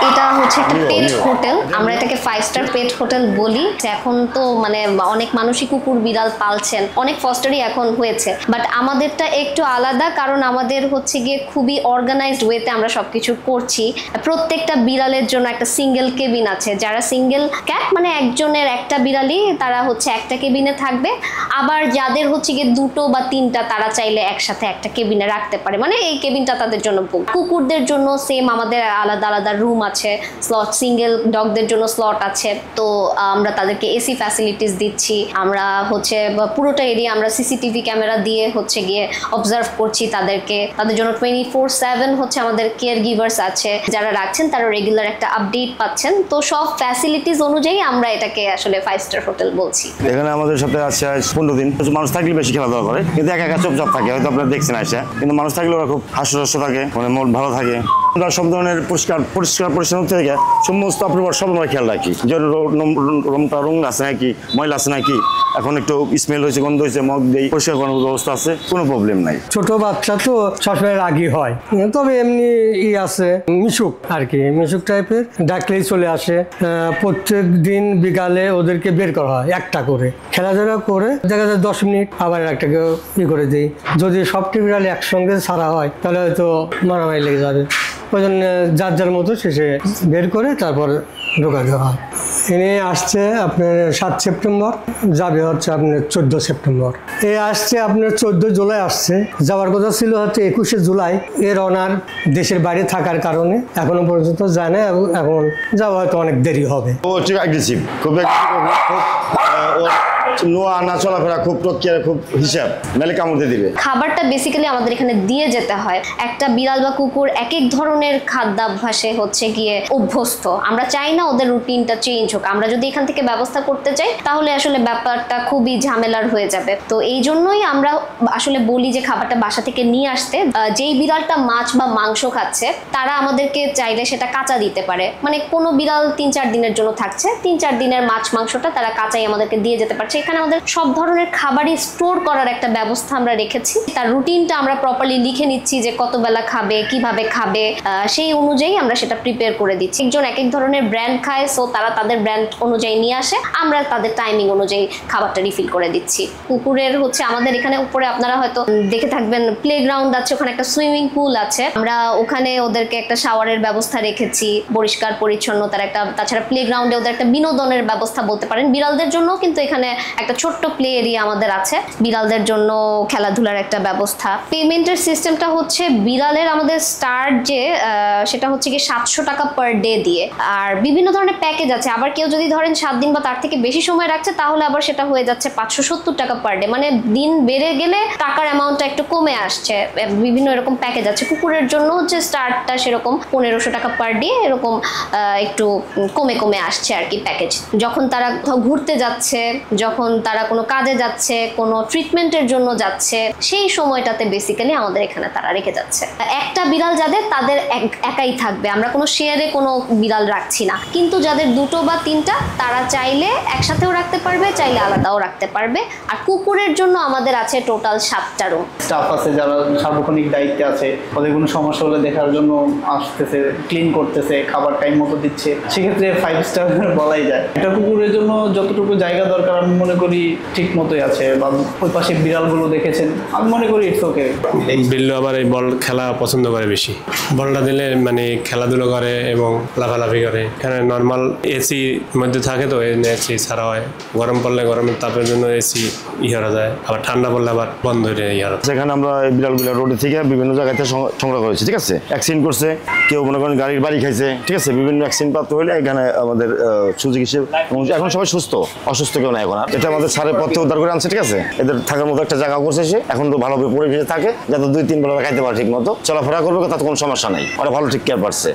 এটা হচ্ছে একটা পেট হোটেল, আমরা এটাকে 5 স্টার পেট হোটেল বলি। এখন তো মানে অনেক মানুষই কুকুর বিড়াল পালছেন, অনেক ফস্টারই এখন হয়েছে, বাট আমাদেরটা একটু আলাদা, কারণ আমাদের হচ্ছে গিয়ে খুবই অর্গানাইজড ওয়েতে আমরা সবকিছু করছি। প্রত্যেকটা বিড়ালের জন্য একটা সিঙ্গেল কেবিন আছে, যারা সিঙ্গেল ক্যাট মানে একজনের একটা বিড়ালই, তারা হচ্ছে একটা কেবিনে থাকবে। আবার যাদের হচ্ছে গিয়ে 2 বা 3টা, তারা চাইলে একসাথে একটা কেবিনে রাখতে পারে, মানে এই কেবিনটা তাদের জন্য। কুকুরদের জন্য সেম আমাদের আলাদা আলাদা রুম আছে, স্লট, সিঙ্গেল ডগদের জন্য স্লট আছে। তো আমরা তাদেরকে এসি ফ্যাসিলিটিস দিচ্ছি, আমরা হচ্ছে পুরোটা এরিয়া আমরা সিসিটিভি ক্যামেরা দিয়ে হচ্ছে গিয়ে অবজার্ভ করছি তাদেরকে। তাদের জন্য 24/7 হচ্ছে আমাদের কেয়ার গিভার্স আছে, যারা রাখছেন তারা রেগুলার একটা আপডেট পাচ্ছেন। তো সব ফ্যাসিলিটিস অনুযায়ী আমরা এটাকে আসলে 5 স্টার হোটেল বলছি। এখানে আমাদের সাথে আছে 15 দিন। মানুষ থাকলে বেশি খেলাধুলা করে, কিন্তু একা একা চুপচাপ থাকে, হয়তো আপনারা দেখছেন আসে, কিন্তু মানুষ থাকলে ওরা খুব হাস্যরস্য থাকে, মানে মন ভালো থাকে। আমরা সব ধরনের পরিষ্কার পরিচ্ছন্ন থেকে সমস্ত আপনার সব আমরা খেয়াল রাখি, যে রুমটা রং আছে নাকি, ময়লা আছে নাকি, এখন একটু স্মেল হয়েছে, গন্ধ হয়েছে, মগ দিয়ে পরিষ্কার করার ব্যবস্থা আছে, কোনো প্রবলেম নাই। ছোট বাচ্চা তো সবসময় রাগি হয়, তবে এমনি আছে মিশুক আর কি, মিশুক টাইপের, ডাকলেই চলে আসে। প্রত্যেক দিন বিকালে ওদেরকে বের করা হয় একটা করে, খেলাধুলা করে দেখা যায় 10 মিনিট, আবার একটাকে করে দিই। যদি সবটি বিড়াল একসঙ্গে ছাড়া হয় তাহলে হয়তো মারামারি লেগে যাবে, ওই জন্য যার যার মতো শেষে বের করে তারপর ঢোকা দেওয়া হয়। এনে আসছে আপনার 7 সেপ্টেম্বর, যাবে হচ্ছে আপনার 14 সেপ্টেম্বর। আসছে আপনার 14 জুলাই আসছে, যাওয়ার কথা ছিল হচ্ছে 21 জুলাই। এর ওনার দেশের বাইরে থাকার কারণে এখনো পর্যন্ত যায় না, এখন যাওয়া হয়তো অনেক দেরি হবে। ও ঠিক অ্যাগ্রেসিভ, খুব নোয়া না চলাফেরা খুব প্রক্রিয়া, খুব হিসাব, নাহলে কামড়ে দিবে। খাবারটা বেসিক্যালি আমাদের এখানে দিয়ে যেতে হয়। একটা বিড়াল বা কুকুর এক এক ধরনের খাদ্যাভ্যাসে হচ্ছে গিয়ে অভ্যস্ত, আমরা চাই না ওদের রুটিনটা চেঞ্জ হোক। আমরা যদি এখান থেকে ব্যবস্থা করতে চাই তাহলে আসলে ব্যাপারটা খুবই ঝামেলার হয়ে যাবে। তো এই জন্যই আমরা আসলে বলি যে খাবারটা বাসা থেকে নিয়ে আসতে। যেই বিড়ালটা মাছ বা মাংস খাচ্ছে তারা আমাদেরকে চাইলে সেটা কাঁচা দিতে পারে, মানে কোনো বিড়াল 3-4 দিনের জন্য থাকছে, 3-4 দিনের মাছ মাংসটা তারা কাঁচাই আমাদেরকে দিয়ে যেতে পারছে। এখানে আমাদের সব ধরনের খাবারই স্টোর করার একটা ব্যবস্থা আমরা রেখেছি। তার রুটিনটা আমরা প্রপারলি লিখে নিচ্ছি যে কত বেলা খাবে, কিভাবে খাবে, সেই অনুযায়ী আমরা সেটা প্রিপেয়ার করে দিচ্ছি। একজন এক এক ধরনের ব্র্যান্ড খায়, সো তারা তাদের ব্র্যান্ড অনুযায়ী নিয়ে আসে, আমরা তাদের টাইমিং অনুযায়ী খাবারটা রিফিল করে দিচ্ছি। কুকুরের হচ্ছে আমাদের এখানে উপরে আপনারা হয়তো দেখে থাকবেন প্লেগ্রাউন্ড আছে, ওখানে একটা সুইমিং পুল আছে, আমরা ওখানে ওদেরকে একটা শাওয়ারের ব্যবস্থা রেখেছি, পরিষ্কার পরিচ্ছন্নতার একটা। তাছাড়া প্লেগ্রাউন্ডে ওদের একটা বিনোদনের ব্যবস্থা বলতে পারেন। বিড়ালদের জন্য কিন্তু এখানে একটা ছোট্ট প্লে এরিয়া আমাদের আছে, বিড়ালদের জন্য খেলাধুলার একটা ব্যবস্থা। পেমেন্টের সিস্টেমটা হচ্ছে বিড়ালের আমাদের স্টার্ট যে সেটা হচ্ছে কি 700 টাকা পার ডে দিয়ে, আর বিভিন্ন ধরনের প্যাকেজ আছে। আবার কেউ যদি ধরেন 7 দিন বা তার থেকে বেশি সময় রাখছে তাহলে আবার সেটা হয়ে যাচ্ছে 570 টাকা পার ডে, মানে দিন বেড়ে গেলে টাকার অ্যামাউন্টটা একটু কমে আসছে। বিভিন্ন এরকম প্যাকেজ আছে। কুকুরের জন্য হচ্ছে স্টার্টটা সেরকম 1500 টাকা পার ডে, এরকম একটু কমে কমে আসছে আর কি প্যাকেজ। যখন তারা ঘুরতে যাচ্ছে, যখন তারা কোনো কাজে যাচ্ছে, কোনো ট্রিটমেন্টের জন্য যাচ্ছে, সেই সময়টাতে বেসিক্যালি আমাদের এখানে তারা রেখে যাচ্ছে। একটা বিড়াল যাদের তাদের একাই থাকবে, আমরা কোনো শেয়ারে কোনো বিড়াল রাখছি না। কিন্তু যাদের 2টো বা 3টা তারা চাইলে একসাথেও রাখতে পারবে, চাইলে আলাদাও রাখতে পারবে। আর কুকুরের জন্য আমাদের আছে টোটাল 7টা রুম। স্টাফ আছে যারা সার্বক্ষণিক দায়িত্বে আছে, ওদের কোনো সমস্যা হলে দেখার জন্য আসতেছে, ক্লিন করতেছে, খাবার টাইম মতো দিচ্ছে, সেক্ষেত্রে 5 স্টার বলাই যায়। একটা কুকুরের জন্য যতটুকু জায়গা দরকার আমি মনে করি ঠিক মতোই আছে। বা ওই পাশে বিড়ালগুলো দেখেছেন, আমি মনে করি ইটস ওকে। বিল্লু আবার এই বল খেলা পছন্দ করে বেশি, বলটা দিলে মানে খেলাধুলো করে এবং লাফালাফি করে। এখানে নর্মাল এসি মধ্যে থাকে, তো এসি ছাড়া হয়, গরম পড়লে গরমের তাপের জন্য এসি করা যায়, আবার ঠান্ডা পড়লে আবার বন্ধ হয়ে যায়। সেখানে আমরা এই বিড়ালগুলো রোডে থেকে বিভিন্ন জায়গাতে সংগ্রহ করেছি, ঠিক আছে। অ্যাক্সিডেন্ট করছে, কেউ মনে করেন গাড়ির বাড়ি খাইছে, ঠিক আছে, বিভিন্ন অ্যাক্সিডেন্ট প্রাপ্ত হলে এখানে আমাদের সুযোগ হিসেবে। এখন সবাই সুস্থ, অসুস্থ কেউ না এখন আর। এটা আমাদের সারের পথে উদ্ধার করে আনছে, ঠিক আছে। এদের থাকার মতো একটা জায়গা করছে, সে এখন তো ভালোভাবে পরিবেশে থাকে, যাতে 2-3 বেলা খাইতে পারে, ঠিক মতো চলাফেরা করবে, তাতে কোনো সমস্যা নাই, ওরা ভালো ঠিক কেয়ার পাচ্ছে।